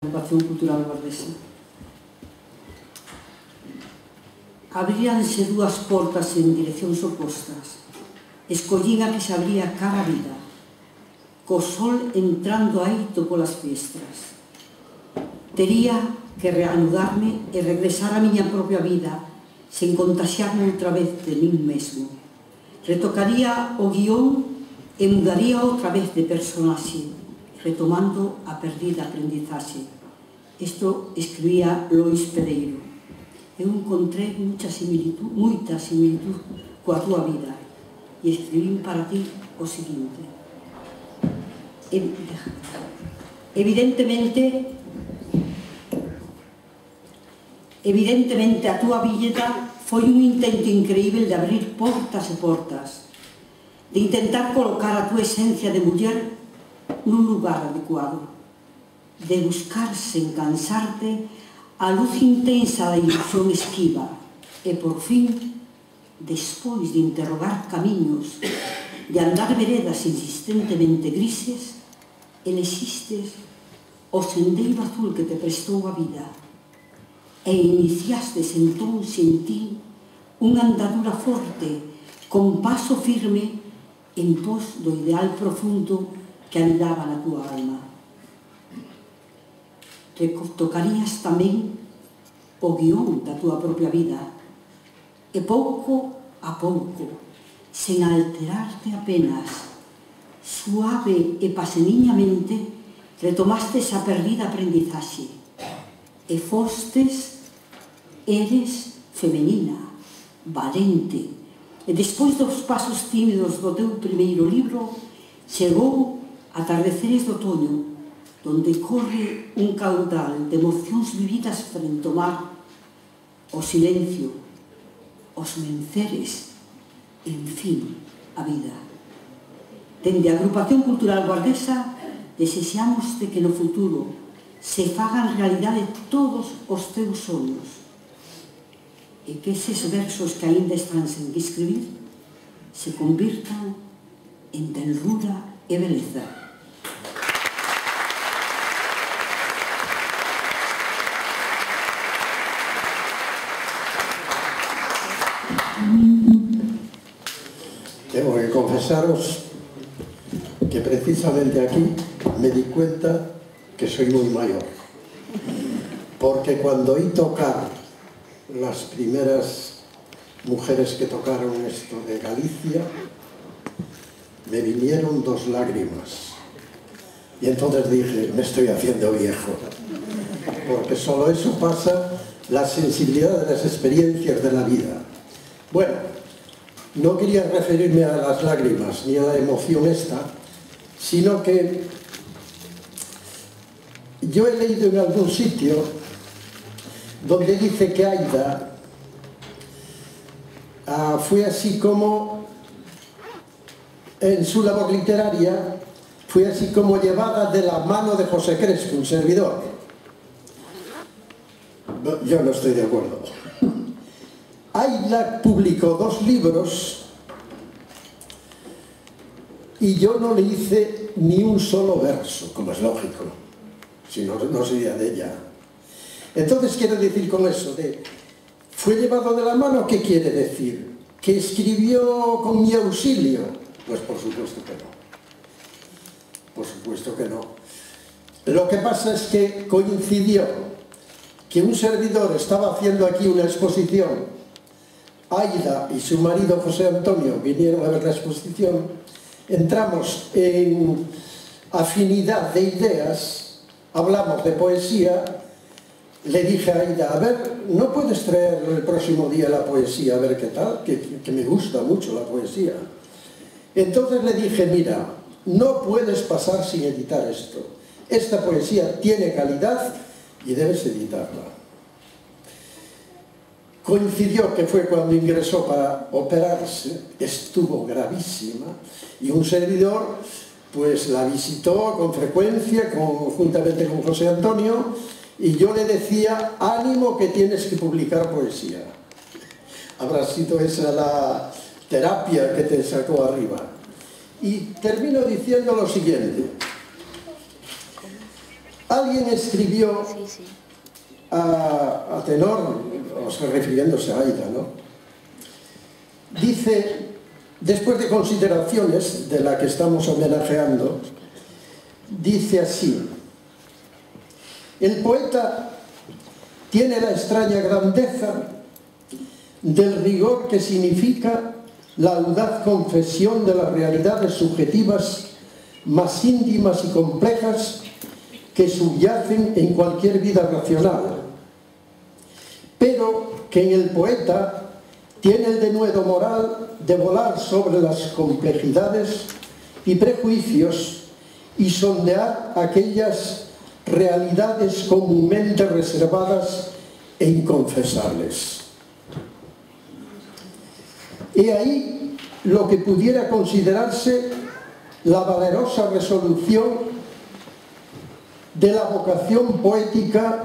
Agrupación Cultural Guardesa. Abríanse dúas portas en direccións opostas. Escollín a que se abría cara a vida, co sol entrando aito polas fiestras. Tería que reanudarme e regresar á miña propia vida sen contaxiarme outra vez de min mesmo. Retocaría o guión e mudaría outra vez de personaxe, retomando a perdida aprendizaxe. Isto escribía Lois Pereiro. Eu encontrei moita similitud coa túa vida e escribín para ti o seguinte. Evidentemente a túa vida foi un intento increíble de abrir portas e portas, de intentar colocar a túa esencia de muller nun lugar adecuado, de buscar sen cansarte a luz intensa da ilusión esquiva e, por fin, despois de interrogar camiños, de andar veredas insistentemente grises, elexistes o sendeiro azul que te prestou a vida e iniciastes entón sen ti unha andadura forte con paso firme en pos do ideal profundo que anidaba na túa alma. Tocarías tamén o guión da túa propia vida e pouco a pouco, sen alterarte apenas, suave e paseniñamente retomastes a perdida aprendizaxe e eres femenina, valente, e despois dos pasos tímidos do teu primeiro libro chegou Atardeceres do Otoño, donde corre un caudal de emocións vividas frente ao mar, o silencio, os menceres, en fin, a vida. Dende a Agrupación Cultural Guardesa desexamos de que no futuro se fagan realidade todos os teus sonhos e que eses versos que aínda están sen escribir se convirtan en tenrura e beleza. Tengo que confesaros que precisamente aquí me di cuenta que soy muy mayor, porque cuando oí tocar las primeras mujeres que tocaron esto de Galicia, me vinieron dos lágrimas y entonces dije, me estoy haciendo viejo, porque solo eso pasa la sensibilidad de las experiencias de la vida. Bueno, no quería referirme a las lágrimas ni a la emoción esta, sino que yo he leído en algún sitio donde dice que Aida fue así como, en su labor literaria, fue así como llevada de la mano de José Crespo, un servidor. Yo no estoy de acuerdo. Aida publicó 2 libros y yo no le hice ni un solo verso, como es lógico, si no, no sería de ella. Entonces, quiero decir con eso de fue llevado de la mano, ¿qué quiere decir? ¿Que escribió con mi auxilio? Pues por supuesto que no. Por supuesto que no. Lo que pasa es que coincidió que un servidor estaba haciendo aquí una exposición. Aida y su marido José Antonio vinieron a ver la exposición. Entramos en afinidad de ideas, hablamos de poesía. Le dije a Aida, a ver, ¿no puedes traer el próximo día la poesía? A ver qué tal, que me gusta mucho la poesía. Entonces le dije, mira, no puedes pasar sin editar esto. Esta poesía tiene calidad y debes editarla. Coincidió que fue cuando ingresó para operarse, estuvo gravísima, y un servidor pues la visitó con frecuencia, juntamente con José Antonio, y yo le decía, ánimo que tienes que publicar poesía. Habrá sido esa la terapia que te sacó arriba. Y termino diciendo lo siguiente. Alguien escribió a tenor, o sea, refiriéndose a Aida, ¿no? Dice, después de consideraciones de la que estamos homenajeando, dice así: el poeta tiene la extraña grandeza del rigor que significa la audaz confesión de las realidades subjetivas más íntimas y complejas que subyacen en cualquier vida racional, pero que en el poeta tiene el denuedo moral de volar sobre las complejidades y prejuicios y sondear aquellas realidades comúnmente reservadas e inconfesables. He ahí lo que pudiera considerarse la valerosa resolución de la vocación poética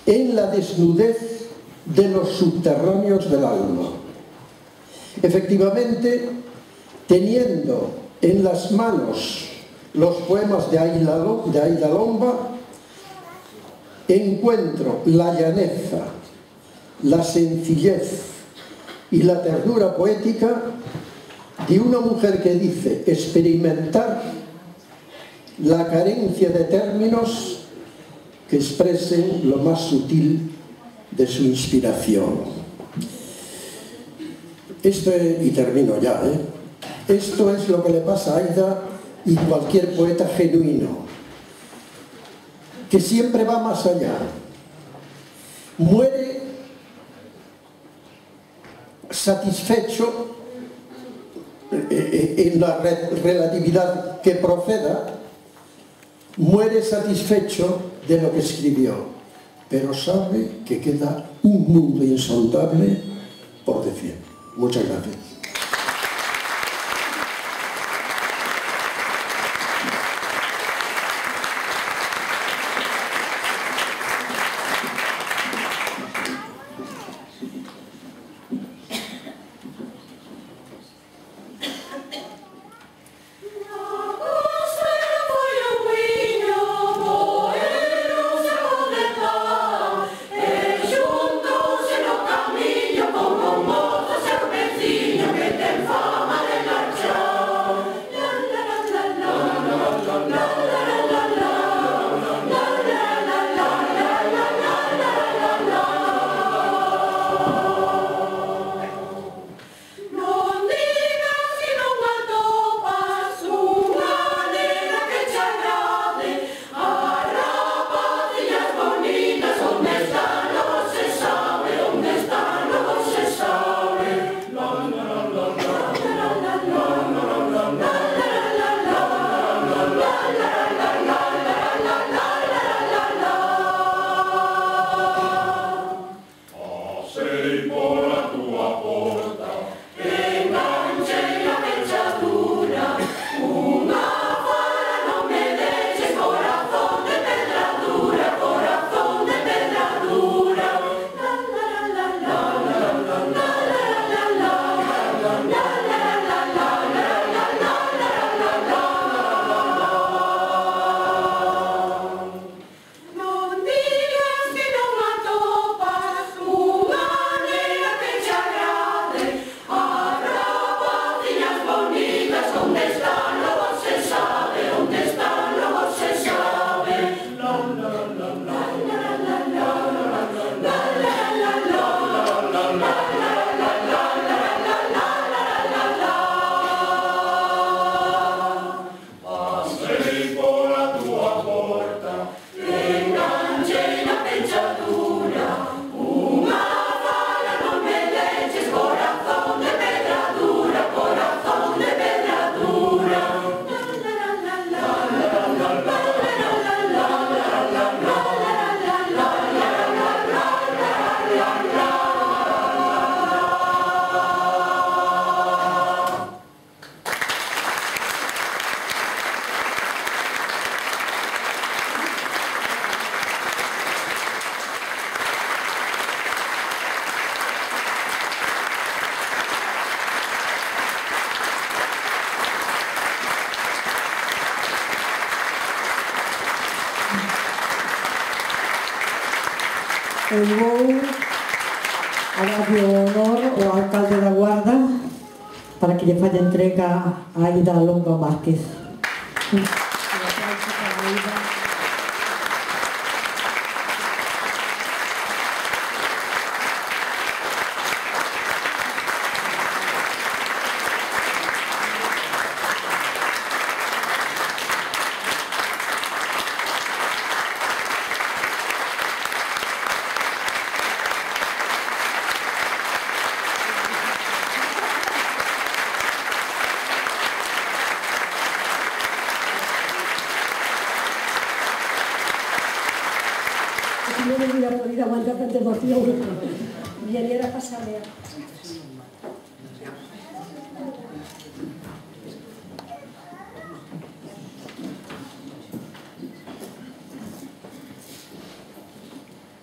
en la desnudez de los subterráneos del alma. Efectivamente, teniendo en las manos los poemas de Aida Lomba, encuentro la llaneza, la sencillez y la ternura poética de una mujer que dice experimentar la carencia de términos que expresen lo más sutil de su inspiración. Y termino ya, esto es lo que le pasa a Aida y cualquier poeta genuino, que siempre va más allá. Muere satisfecho en la relatividad que proceda, muere satisfecho de lo que escribió, pero sabe que queda un mundo insondable por decir. Muchas gracias. Juntos en los caminos como mozos y vecinos. eu vou a darlle o honor ao alcalde da Guarda para que lle falle entrega a Aida Longa Márquez. No me hubiera podido aguantar tanta emoción. Viniera a pasarme.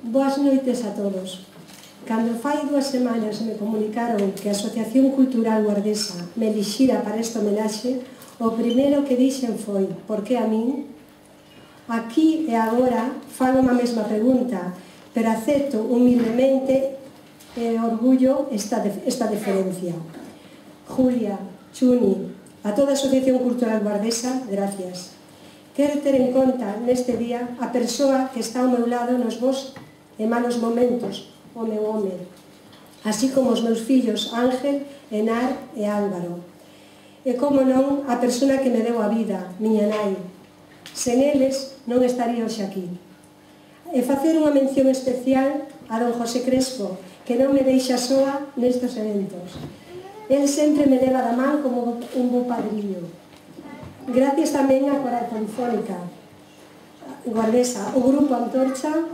Boas noites a todos. Cando fai 2 semanas me comunicaron que a Asociación Cultural Guardesa me elixira para esta homenaxe, o primeiro que dixen foi: por que a min? Aquí e agora fago a mesma pregunta, pero acepto humildemente e orgullo esta deferencia. Julia, Chuni, a toda a Asociación Cultural Guardesa, gracias. Quero ter en conta neste día a persoa que está ao meu lado nos bons e malos momentos, o meu home, así como os meus fillos Ángel, Enar e Álvaro. E como non, a persona que me deu a vida, miña nai. Sen eles non estaría hoxe aquí. E facer unha mención especial a don José Crespo, que non me deixa soa nestes eventos. El sempre me leva da man como un bo padriño. Gracias tamén á Coral Polifónica Guardesa, o Grupo Antorcha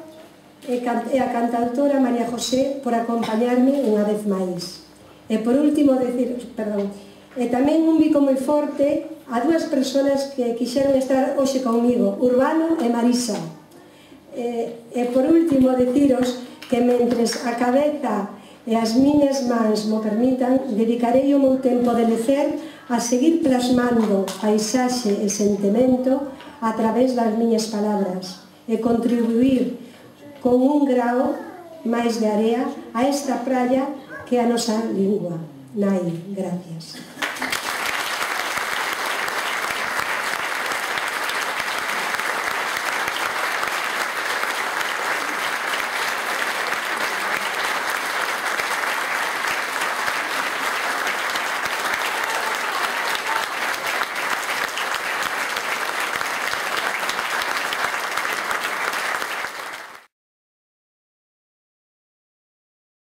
e a cantautora María José por acompañarme unha vez máis. E por último, e tamén un bico moi forte a 2 persoas que quixeron estar hoxe comigo, Urbano e Marisa. E por último, deciros que mentres a cabeza e as miñas mans mo permitan, dedicarei o meu tempo de lecer a seguir plasmando paisaxe e sentimento a través das miñas palabras e contribuir con un grao máis de area a esta praia que é a nosa lingua. Nai, gracias.